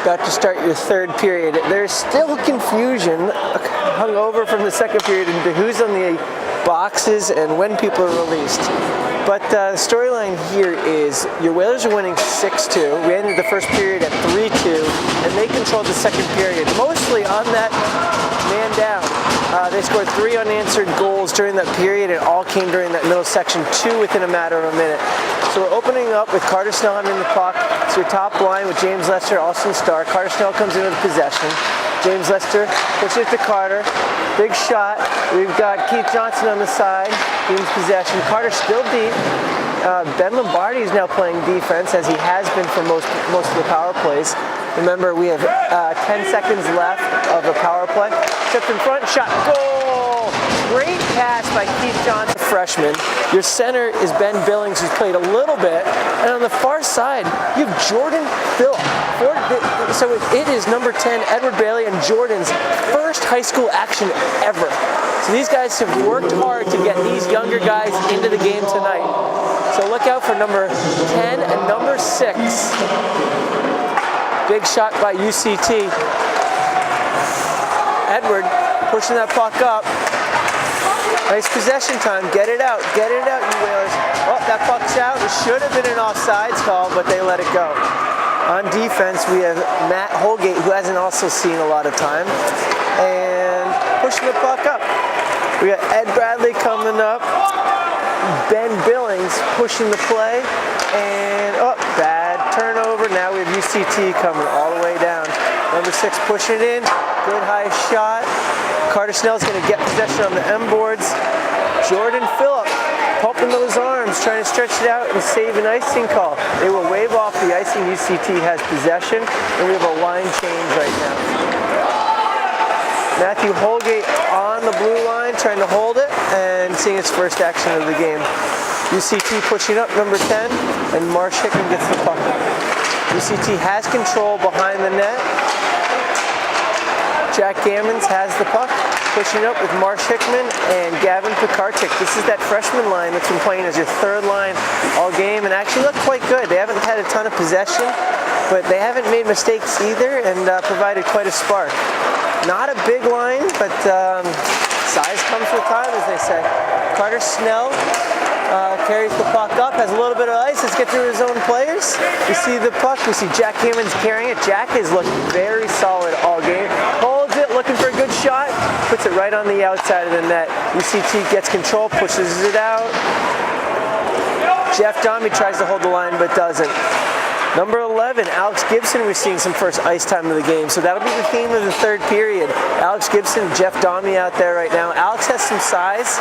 About to start your third period. There's still confusion hung over from the second period into who's on the boxes and when people are released. But the storyline here is your Whalers are winning 6-2. We ended the first period at 3-2, and they controlled the second period, mostly on that man down. They scored 3 unanswered goals during that period. It all came during that middle section, 2 within a matter of a minute. So we're opening up with Carter Snell having the puck. It's your top line with James Lester, Austin Starr. Carter Snell comes in with possession. James Lester pushes it to Carter. Big shot. We've got Keith Johnson on the side. Gains possession. Carter still deep. Ben Lombardi is now playing defense, as he has been for most of the power plays. Remember, we have 10 seconds left of the power play. Tipped in front, shot, goal! Great pass by Keith Johnson, freshman. Your center is Ben Billings, who's played a little bit. And on the far side, you have Jordan Phillip. So it is number 10, Edward Bailey, and Jordan's first high school action ever. So these guys have worked hard to get these younger guys into the game tonight. So look out for number 10 and number 6. Big shot by UCT. Edward pushing that puck up. Nice possession time. Get it out, you Whalers. Oh, that puck's out. It should have been an offsides call, but they let it go. On defense, we have Matt Holgate, who hasn't also seen a lot of time, and pushing the puck up. We got Ed Bradley coming up. Ben Billings pushing the play, and bad turnover. Now we have UCT coming all the way down. Number 6 pushing it in. Good high shot. Carter Snell's going to get possession on the M boards. Jordan Phillip pumping those arms, trying to stretch it out and save an icing call. They will wave off the icing. UCT has possession, and we have a line change right now. Matthew Holgate on the blue line, trying to hold it and seeing its first action of the game. UCT pushing up, number 10, and Marsh Hickman gets the puck. UCT has control behind the net. Jack Gammons has the puck, pushing up with Marsh Hickman and Gavin Pikarczyk. This is that freshman line that's been playing as your third line all game and actually looked quite good. They haven't had a ton of possession, but they haven't made mistakes either and provided quite a spark. Not a big line, but size comes with time, as they say. Carter Snell carries the puck up, has a little bit of ice. Let's get through his own players. We see the puck. We see Jack Gammons carrying it. Jack has looked very solid all game. Holds it, looking for a good shot. Puts it right on the outside of the net. UCT gets control, pushes it out. Jeff Domi tries to hold the line, but doesn't. Number 11, Alex Gibson, we're seeing some first ice time of the game, so that'll be the theme of the third period. Alex Gibson, Jeff Domi out there right now. Alex has some size,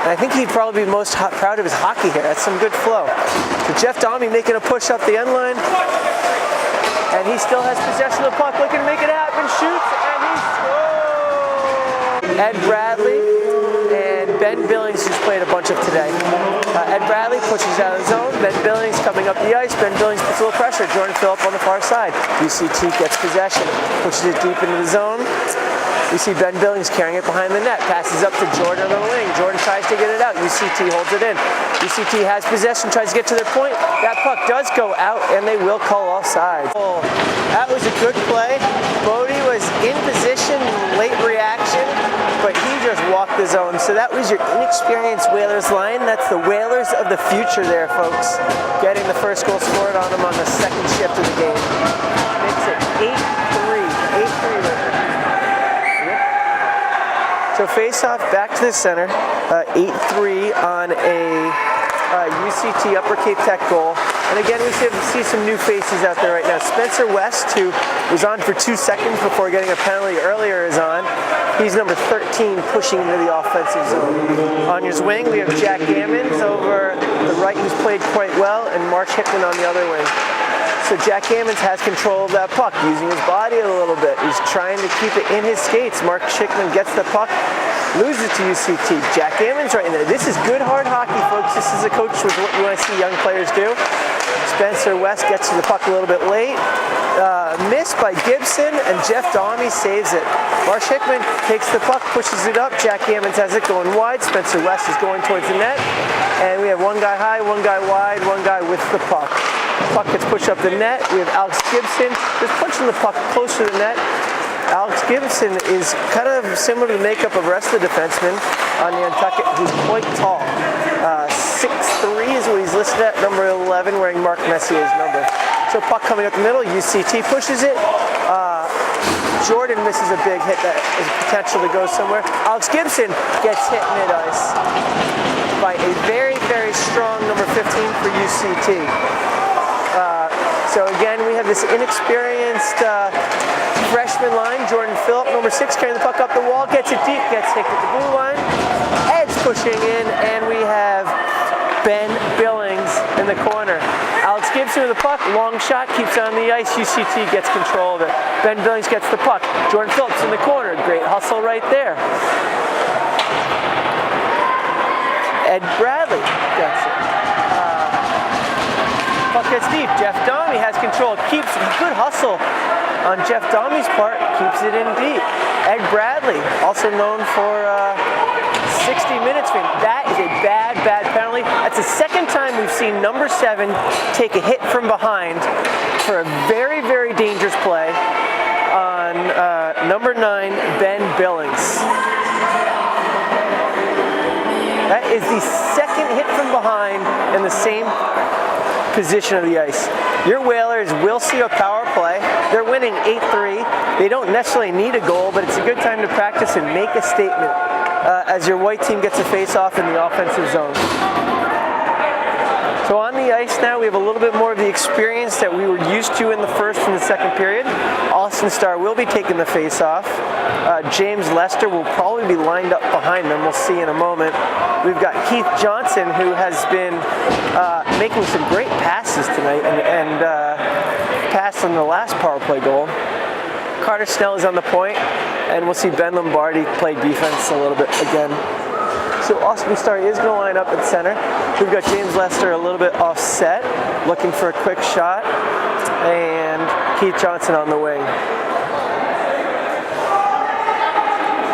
and I think he'd probably be most proud of his hockey hair. That's some good flow. So Jeff Domi making a push up the end line, and he still has possession of the puck, looking to make it happen, shoots, and he scores! Ed Bradley and Ben Billings, who's played a bunch of today. Ed Bradley pushes out of the zone. Ben Billings coming up the ice. Ben Billings puts a little pressure. Jordan Phillip on the far side. UCT gets possession. Pushes it deep into the zone. We see Ben Billings carrying it behind the net. Passes up to Jordan on the wing. Jordan tries to get it out. UCT holds it in. UCT has possession, tries to get to their point. That puck does go out, and they will call offside. Oh, that was a good play. Bodie was in position, late reaction, but he just walked the zone. So that was your inexperienced Whalers line. That's the Whalers of the future there, folks. Getting the first goal scored on them on the second shift of the game. Makes it 8-3. 8-3 right now. So face-off back to the center, 8-3 on a UCT UpperCape Tech goal. And again, we see some new faces out there right now. Spencer West, who was on for 2 seconds before getting a penalty earlier, is on. He's number 13, pushing into the offensive zone. On his wing, we have Jack Gammons over the right, who's played quite well, and Marsh Hickman on the other wing. So Jack Gammons has control of that puck, using his body a little bit. He's trying to keep it in his skates. Mark Hickman gets the puck, loses to UCT. Jack Gammons right in there. This is good hard hockey, folks. This is a coach with what you want to see young players do. Spencer West gets to the puck a little bit late. Missed by Gibson, and Jeff Domi saves it. Marsh Hickman takes the puck, pushes it up. Jack Ammons has it going wide. Spencer West is going towards the net. And we have one guy high, one guy wide, one guy with the puck. Puck gets pushed up the net. We have Alex Gibson just punching the puck close to the net. Alex Gibson is kind of similar to the makeup of the rest of the defensemen on Nantucket, who's quite tall. 6'3" is what he's listed at, number 11, wearing Mark Messier's number. So puck coming up the middle, UCT pushes it. Jordan misses a big hit that has potential to go somewhere. Alex Gibson gets hit mid-ice by a very, very strong number 15 for UCT. So again, we have this inexperienced freshman line. Jordan Phillip, number 6, carrying the puck up the wall, gets it deep, gets hit at the blue line. Ed's pushing in, and we have Ben Billings in the corner. Alex Gibson with the puck, long shot, keeps it on the ice. UCT gets control of it. Ben Billings gets the puck. Jordan Phillips in the corner, great hustle right there. Ed Bradley gets it. Puck gets deep. Jeff Domi has control. Keeps good hustle on Jeff Domi's part. Keeps it in deep. Ed Bradley, also known for 60 minutes for him. That is a bad, bad penalty. That's the second time we've seen number 7 take a hit from behind for a very, very dangerous play on number 9, Ben Billings. That is the second hit from behind in the same position of the ice. Your Whalers will see a power play. They're winning 8-3. They don't necessarily need a goal, but it's a good time to practice and make a statement as your white team gets a face-off in the offensive zone. So on the ice now, we have a little bit more of the experience that we were used to in the first and the second period. Austin Starr will be taking the face-off. James Lester will probably be lined up behind them. We'll see in a moment. We've got Keith Johnson, who has been making some great passes tonight and passed on the last power play goal. Carter Snell is on the point, and we'll see Ben Lombardi play defense a little bit again. So Austin Starr is going to line up at center. We've got James Lester a little bit offset, looking for a quick shot, and Keith Johnson on the wing.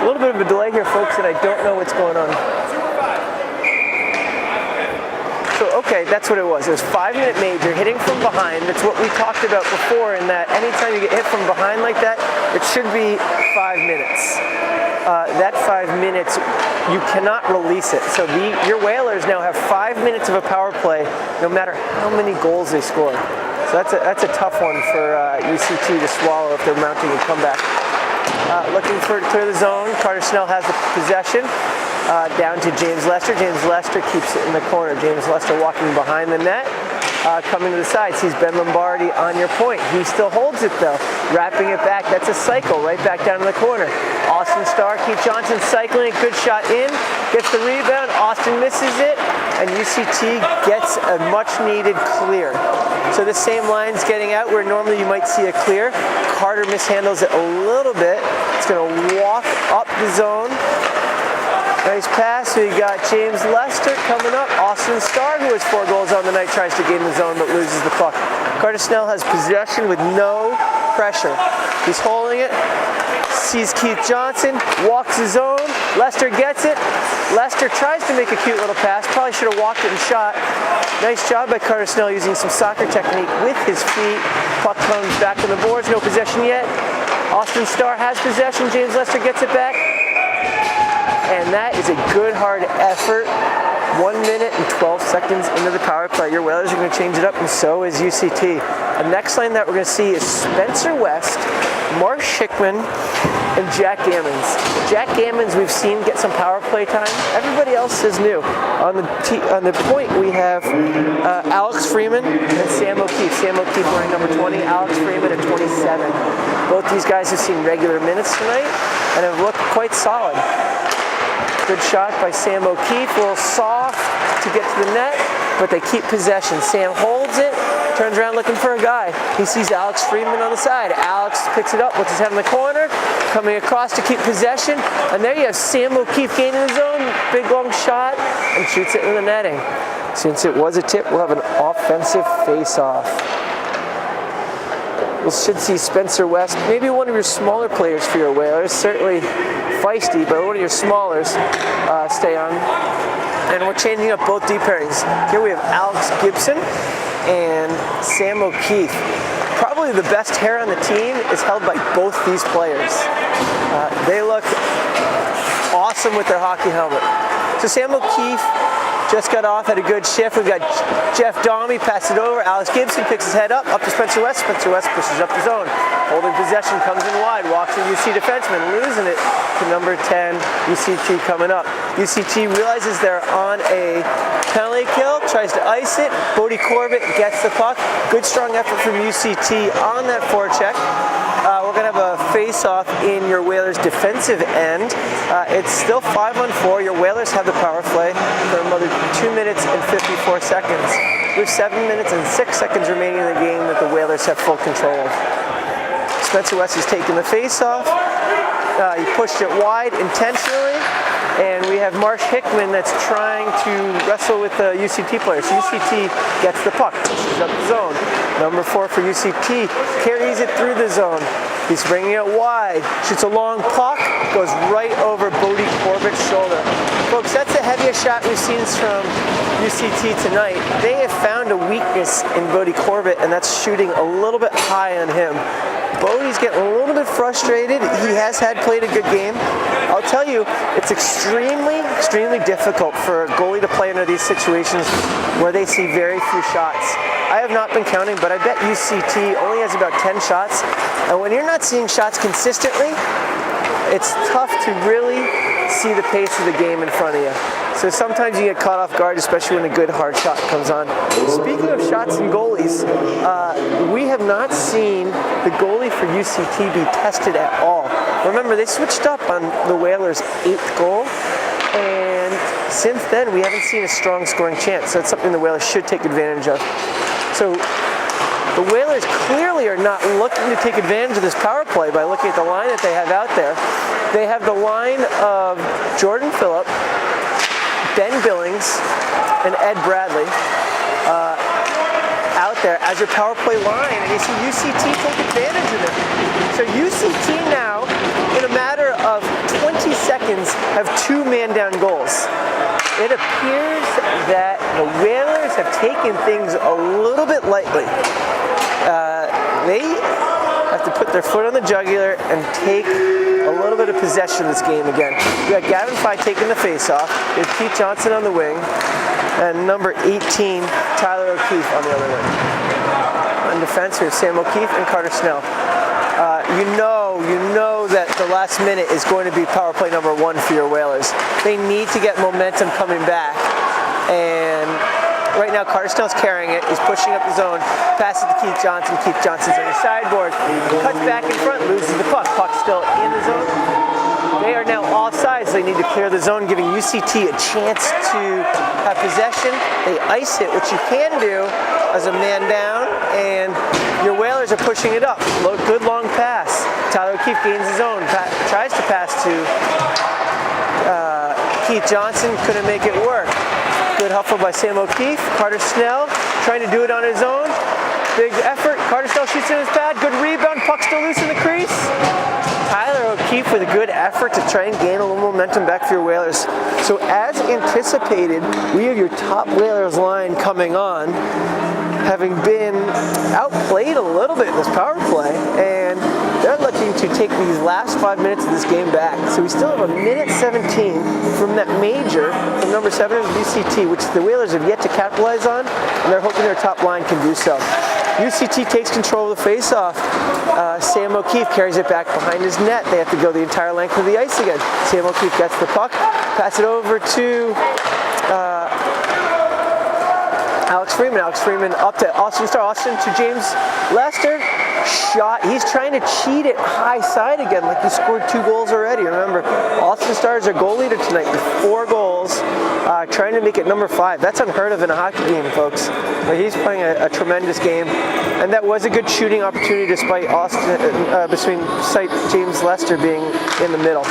A little bit of a delay here, folks, and I don't know what's going on. So, okay, that's what it was. It was 5-minute major, hitting from behind. That's what we talked about before, in that anytime you get hit from behind like that, it should be 5 minutes. That 5 minutes, you cannot release it. So your Whalers now have 5 minutes of a power play, no matter how many goals they score. So that's a tough one for UCT to swallow if they're mounting a comeback. Looking to clear the zone. Carter Snell has the possession. Down to James Lester. James Lester keeps it in the corner. James Lester walking behind the net. Coming to the side, sees Ben Lombardi on your point. He still holds it though. Wrapping it back. That's a cycle right back down in the corner. Austin Starr, Keith Johnson cycling. Good shot in. Gets the rebound. Austin misses it. And UCT gets a much needed clear. So the same line's getting out where normally you might see a clear. Carter mishandles it a little bit. It's going to walk up the zone. Nice pass. We got James Lester coming up. Austin Starr, who has 4 goals on the night, tries to gain the zone but loses the puck. Carter Snell has possession with no pressure. He's holding it. Sees Keith Johnson. Walks the zone. Lester gets it. Lester tries to make a cute little pass. Probably should have walked it and shot. Nice job by Carter Snell using some soccer technique with his feet. Puck comes back to the boards. No possession yet. Austin Starr has possession. James Lester gets it back. And that is a good, hard effort. 1 minute and 12 seconds into the power play. Your Whalers are going to change it up, and so is UCT. The next line that we're going to see is Spencer West, Marsh Hickman, and Jack Ammons. Jack Ammons we've seen get some power play time. Everybody else is new. On the point we have Alex Freeman and Sam O'Keefe. Sam O'Keefe wearing number 20, Alex Freeman at 27. Both these guys have seen regular minutes tonight and have looked quite solid. Good shot by Sam O'Keefe, a little soft to get to the net, but they keep possession. Sam holds it, turns around looking for a guy. He sees Alex Freeman on the side. Alex picks it up, puts his head in the corner, coming across to keep possession. And there you have Sam O'Keefe gaining his own big long shot and shoots it in the netting. Since it was a tip, we'll have an offensive face-off. We should see Spencer West, maybe one of your smaller players for your Whalers, certainly feisty, but one of your smallers stay on. And we're changing up both D pairings. Here we have Alex Gibson and Sam O'Keefe. Probably the best hair on the team is held by both these players. They look awesome with their hockey helmet. So Sam O'Keefe just got off, had a good shift. We've got Jeff Domi, pass it over. Alex Gibson picks his head up to Spencer West. Spencer West pushes up the zone. Holding possession, comes in wide, walks a UC defenseman, losing it to number 10, UCT coming up. UCT realizes they're on a penalty kill, tries to ice it. Bodie Corbett gets the puck. Good strong effort from UCT on that forecheck. We're going to have a face-off in your Whalers defensive end. It's still 5-on-4. Your Whalers have the power play for another 2 minutes and 54 seconds. We have 7 minutes and 6 seconds remaining in the game that the Whalers have full control of. Spencer West is taking the face-off. He pushed it wide intentionally. And we have Marsh Hickman that's trying to wrestle with the UCT players. UCT gets the puck, pushes up the zone. Number 4 for UCT carries it through the zone. He's bringing it wide, shoots a long puck, goes right over Bodie Corbett's shoulder. Folks, that's the heaviest shot we've seen from UCT tonight. They have found a weakness in Bodie Corbett, and that's shooting a little bit high on him. Bodie's getting a little bit frustrated. He has played a good game. I'll tell you, it's extremely difficult for a goalie to play under these situations where they see very few shots. I have not been counting, but I bet UCT only has about 10 shots. And when you're not seeing shots consistently, it's tough to really see the pace of the game in front of you. So sometimes you get caught off guard, especially when a good hard shot comes on. Speaking of shots and goalies, we have not seen the goalie for UCT be tested at all. Remember, they switched up on the Whalers' 8th goal, and since then we haven't seen a strong scoring chance. So that's something the Whalers should take advantage of. So the Whalers clearly are not looking to take advantage of this power play by looking at the line that they have out there. They have the line of Jordan Phillip, Ben Billings, and Ed Bradley out there as your power play line, and you see UCT take advantage of it. So UCT now, in a matter of 20 seconds, have 2 man-down goals. It appears that the Whalers have taken things a little bit lightly. They have to put their foot on the jugular and take a little bit of possession of this game again. We got Gavin Fye taking the face-off. We have Keith Johnson on the wing, and number 18, Tyler O'Keefe on the other wing. On defense, we have Sam O'Keefe and Carter Snell. You know that the last minute is going to be power play number 1 for your Whalers. They need to get momentum coming back, and right now Carter Snell's carrying it. He's pushing up the zone, passes to Keith Johnson. Keith Johnson's on the sideboard, cuts back in front, loses the puck. Puck's still in the zone. They are now offsides. They need to clear the zone, giving UCT a chance to have possession. They ice it, which you can do as a man down, and your Whalers are pushing it up. Good long pass. Tyler O'Keefe gains his own, tries to pass to Keith Johnson, couldn't make it work. Good hustle by Sam O'Keefe. Carter Snell trying to do it on his own. Big effort. Carter Snell shoots in his pad. Good rebound. Puck still loose in the crease. Tyler O'Keefe with a good effort to try and gain a little momentum back for your Whalers. So as anticipated, we have your top Whalers line coming on, having been outplayed a little bit in this power play, and they're looking to take these last 5 minutes of this game back. So we still have a minute 17 from that major from number 7 of UCT, which the Whalers have yet to capitalize on, and they're hoping their top line can do so. UCT takes control of the face-off. Sam O'Keefe carries it back behind his net. They have to go the entire length of the ice again. Sam O'Keefe gets the puck, pass it over to Alex Freeman up to Austin Starr. Austin to James Lester. Shot. He's trying to cheat it high side again, like he scored 2 goals already. Remember, Austin Starr is our goal leader tonight with 4 goals, trying to make it number 5. That's unheard of in a hockey game, folks. But he's playing a tremendous game, and that was a good shooting opportunity despite James Lester being in the middle.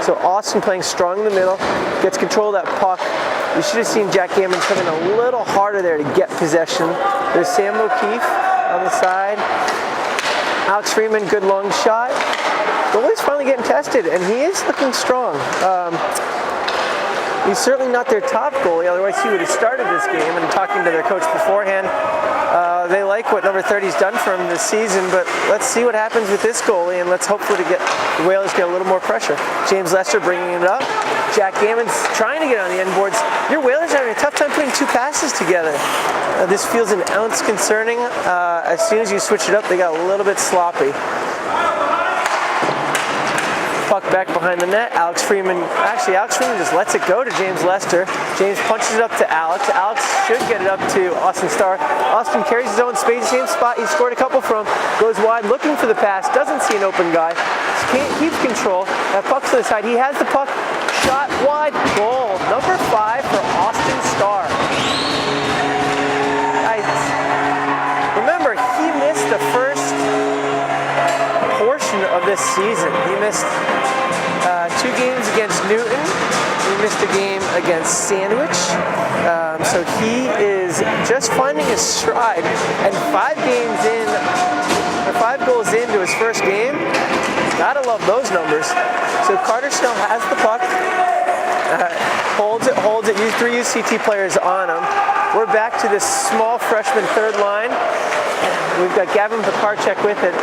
So Austin playing strong in the middle, gets control of that puck. You should have seen Jack Gammon come in a little harder there to get possession. There's Sam O'Keefe on the side. Alex Freeman, good long shot. Goalie's finally getting tested, and he is looking strong. He's certainly not their top goalie, otherwise he would have started this game. And talking to their coach beforehand, they like what number 30's done for him this season, but let's see what happens with this goalie, and let's hopefully the Whalers get a little more pressure. James Lester bringing it up. Jack Gammon's trying to get on the end boards. Your Whalers are having a tough time putting 2 passes together. This feels an ounce concerning. As soon as you switch it up, they got a little bit sloppy. Puck back behind the net. Alex Freeman just lets it go to James Lester. James punches it up to Alex. Alex should get it up to Austin Starr. Austin carries his own space, same spot he scored a couple from. Goes wide, looking for the pass. Doesn't see an open guy. Keeps control. That puck's to the side. He has the puck. Shot wide. Goal. Number 5 for Austin Starr. Remember, he missed the first portion of this season. He missed 2 games against Newton. He missed a game against Sandwich. So he is just finding his stride. And 5 goals into his first game. Gotta love those numbers. So Carter Snell has the puck. Holds it. 3 UCT players on him. We're back to this small freshman third line. We've got Gavin Pekarchek with it.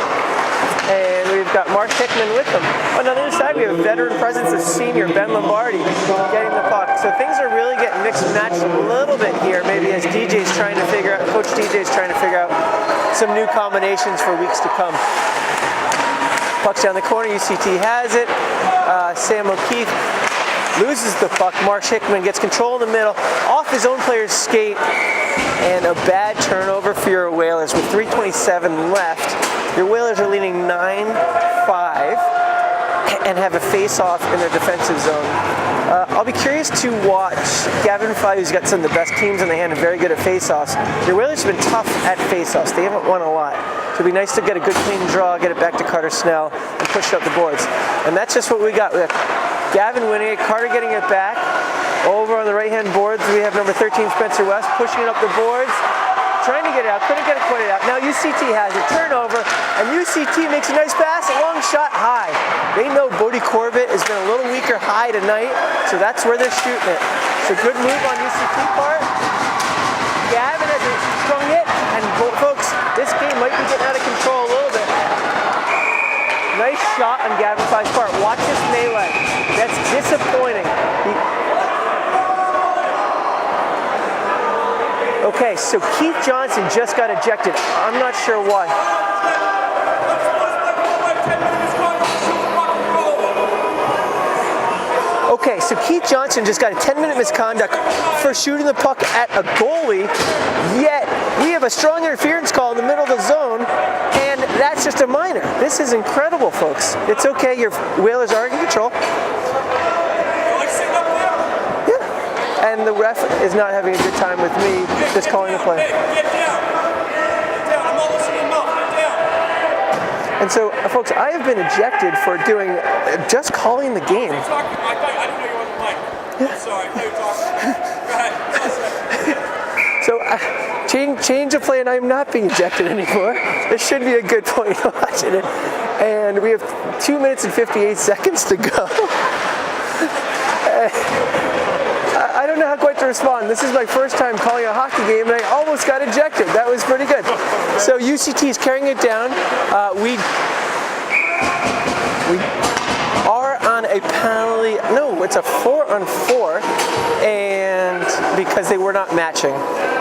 And we've got Mark Hickman with them. On the other side, we have a veteran presence of senior Ben Lombardi getting the puck. So things are really getting mixed and matched a little bit here, maybe as Coach DJ's trying to figure out some new combinations for weeks to come. Puck's down the corner, UCT has it. Sam O'Keefe loses the puck. Marsh Hickman gets control in the middle, off his own player's skate, and a bad turnover for your Whalers with 3:27 left. Your Whalers are leading 9-5 and have a face-off in their defensive zone. I'll be curious to watch Gavin Fye, who's got some of the best teams in the hand and very good at face-offs. Your Whalers have been tough at face-offs. They haven't won a lot. So it'd be nice to get a good clean draw, get it back to Carter Snell, and push up the boards. And that's just what we got. We have Gavin winning it, Carter getting it back. Over on the right-hand boards, we have number 13, Spencer West, pushing it up the boards. Trying to get it out, couldn't get it quite out. Now UCT has a turnover, and UCT makes a nice pass, a long shot high. They know Bodie Corbett has been a little weaker high tonight, so that's where they're shooting it. So good move on UCT part. Gavin has a strong hit, and folks, this game might be getting out of control a little bit. Nice shot on Gavin Fye's part. Watch this melee. That's disappointing. Okay, so Keith Johnson just got ejected. I'm not sure why. Okay, so Keith Johnson just got a 10-minute misconduct for shooting the puck at a goalie, yet we have a strong interference call in the middle of the zone, and that's just a minor. This is incredible, folks. It's okay, your Whalers are in control. And the ref is not having a good time with me just calling the play. And so, folks, I have been ejected for just calling the game. I didn't know you were on the mic. I'm sorry, you were talking. So, change of play, and I'm not being ejected anymore. This should be a good point of watching it. And we have 2 minutes and 58 seconds to go. I don't know how quite to respond. This is my first time calling a hockey game, and I almost got ejected. That was pretty good. So UCT is carrying it down. We are on a penalty. No, it's a 4-on-4, and because they were not matching.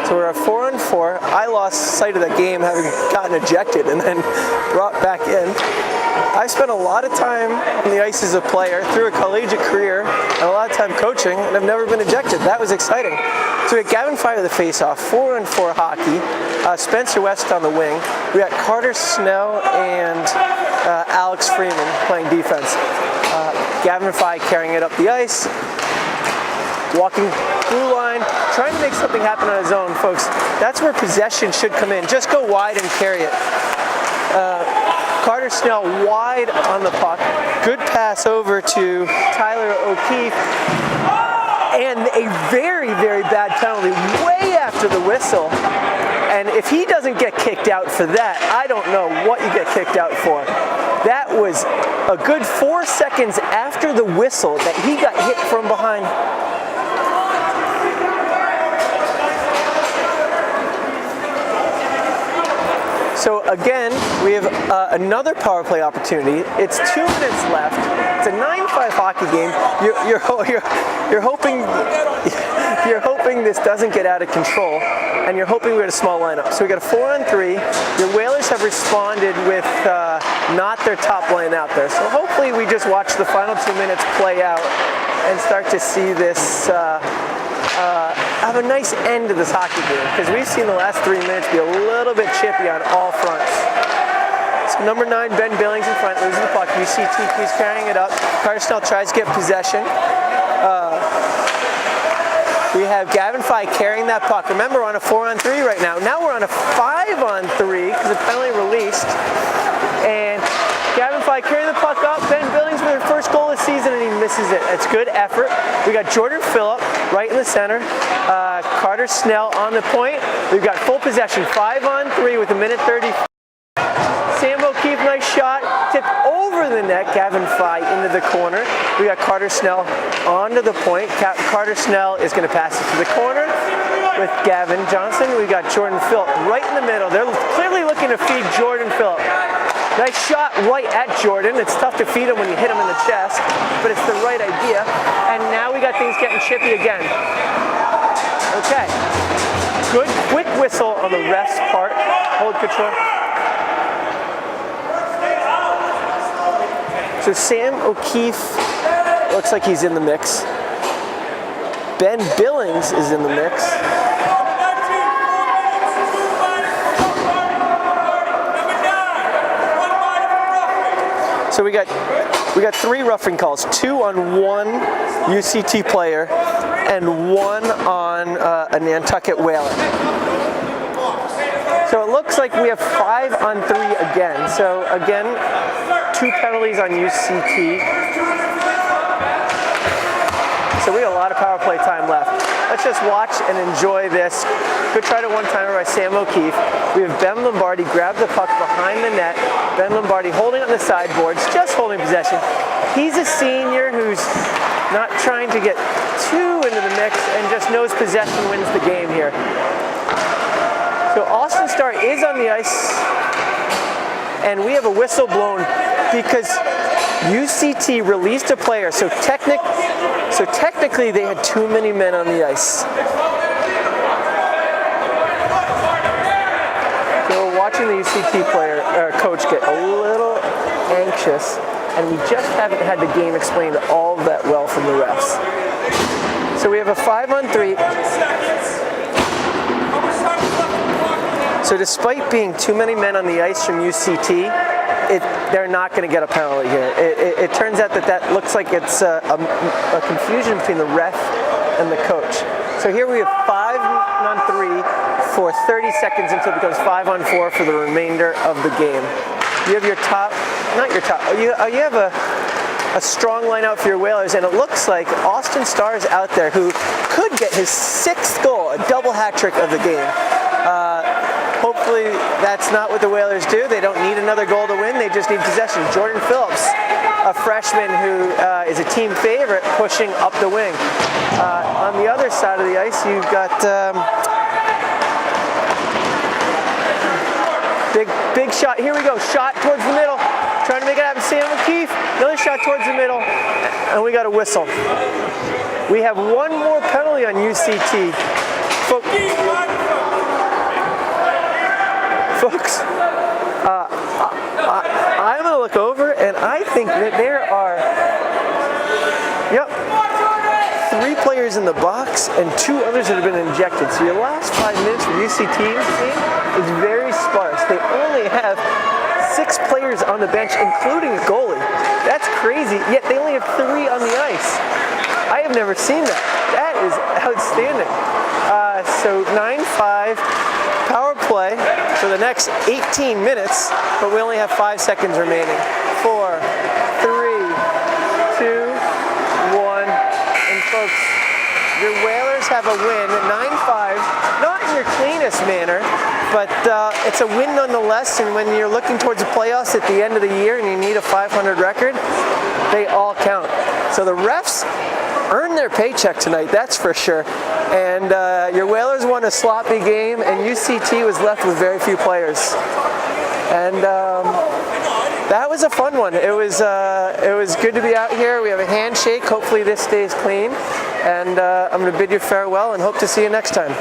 So we're a 4-on-4. I lost sight of the game, having gotten ejected and then brought back in. I spent a lot of time on the ice as a player through a collegiate career and a lot of time coaching, and I've never been ejected. That was exciting. So we got Gavin Fire the face-off, 4-on-4 hockey. Spencer West on the wing. We got Carter Snell and Alex Freeman playing defense. Gavin Fire carrying it up the ice, walking blue line, trying to make something happen on his own, folks. That's where possession should come in. Just go wide and carry it. Carter Snell wide on the puck. Good pass over to Tyler O'Keefe. And a very, very bad penalty way after the whistle. And if he doesn't get kicked out for that, I don't know what you get kicked out for. That was a good 4 seconds after the whistle that he got hit from behind. So again, we have another power play opportunity. It's 2 minutes left. It's a 9-5 hockey game. You're hoping this doesn't get out of control, and you're hoping we get a small lineup. So we got a 4-on-3. Your Whalers have responded with not their top line out there. So hopefully we just watch the final 2 minutes play out and start to see this have a nice end to this hockey game, because we've seen the last 3 minutes be a little bit chippy on all fronts. So number 9, Ben Billings in front, losing the puck. UCT keeps carrying it up. Carter Snell tries to get possession. We have Gavin Fye carrying that puck. Remember, we're on a 4-on-3 right now. Now we're on a 5-on-3 because the penalty released. And Gavin Fye carrying the puck up. Ben Billings with her first goal of the season, and he misses it. That's good effort. We got Jordan Phillip right in the center. Carter Snell on the point. We've got full possession, 5-on-3 with 1:30. Sam O'Keefe, nice shot. Tipped over the net. Gavin Fye into the corner. We got Carter Snell onto the point. Carter Snell is going to pass it to the corner with Gavin Johnson. We got Jordan Phillip right in the middle. They're clearly looking to feed Jordan Phillip. Nice shot right at Jordan. It's tough to feed him when you hit him in the chest, but it's the right idea. And now we got things getting chippy again. Okay. Good quick whistle on the ref's part. Hold control. So Sam O'Keefe looks like he's in the mix. Ben Billings is in the mix. So we got 3 roughing calls, 2 on 1 UCT player and 1 on a Nantucket Whaler. So it looks like we have 5-on-3 again. So again, 2 penalties on UCT. So we have a lot of power play time left. Let's just watch and enjoy this. Good try to one-timer by Sam O'Keefe. We have Ben Lombardi grab the puck behind the net. Ben Lombardi holding on the sideboards, just holding possession. He's a senior who's not trying to get too into the mix and just knows possession wins the game here. So Austin Starr is on the ice, and we have a whistle blown because UCT released a player. So technically they had too many men on the ice. So we're watching the UCT player coach get a little anxious, and we just haven't had the game explained all that well from the refs. So we have a 5-on-3. So despite being too many men on the ice from UCT, they're not going to get a penalty here. It turns out that looks like it's a confusion between the ref and the coach. So here we have 5-on-3 for 30 seconds until it becomes 5-on-4 for the remainder of the game. You have your top, not your top, you have a strong line out for your Whalers, and it looks like Austin Starr is out there who could get his 6th goal, a double hat trick of the game. Hopefully that's not what the Whalers do. They don't need another goal to win. They just need possession. Jordan Phillips, a freshman who is a team favorite, pushing up the wing. On the other side of the ice, you've got big shot. Here we go. Shot towards the middle. Trying to make it happen. Sam O'Keefe. Another shot towards the middle. And we got a whistle. We have one more penalty on UCT. Folks, I'm going to look over, and I think that there are, 3 players players in the box and 2 others that have been injected. So your last 5 minutes for UCT team is very sparse. They only have 6 players on the bench, including a goalie. That's crazy, yet they only have 3 on the ice. I have never seen that. That is outstanding. So 9-5 power play for the next 18 minutes, but we only have 5 seconds remaining. 4, 3, 2, 1, and folks, your Whalers have a win, 9-5, not in your cleanest manner, but it's a win nonetheless, and when you're looking towards the playoffs at the end of the year and you need a 500 record, they all count. So the refs earned their paycheck tonight, that's for sure. And your Whalers won a sloppy game, and UCT was left with very few players. And that was a fun one. It was good to be out here. We have a handshake. Hopefully this stays clean. And I'm going to bid you farewell and hope to see you next time.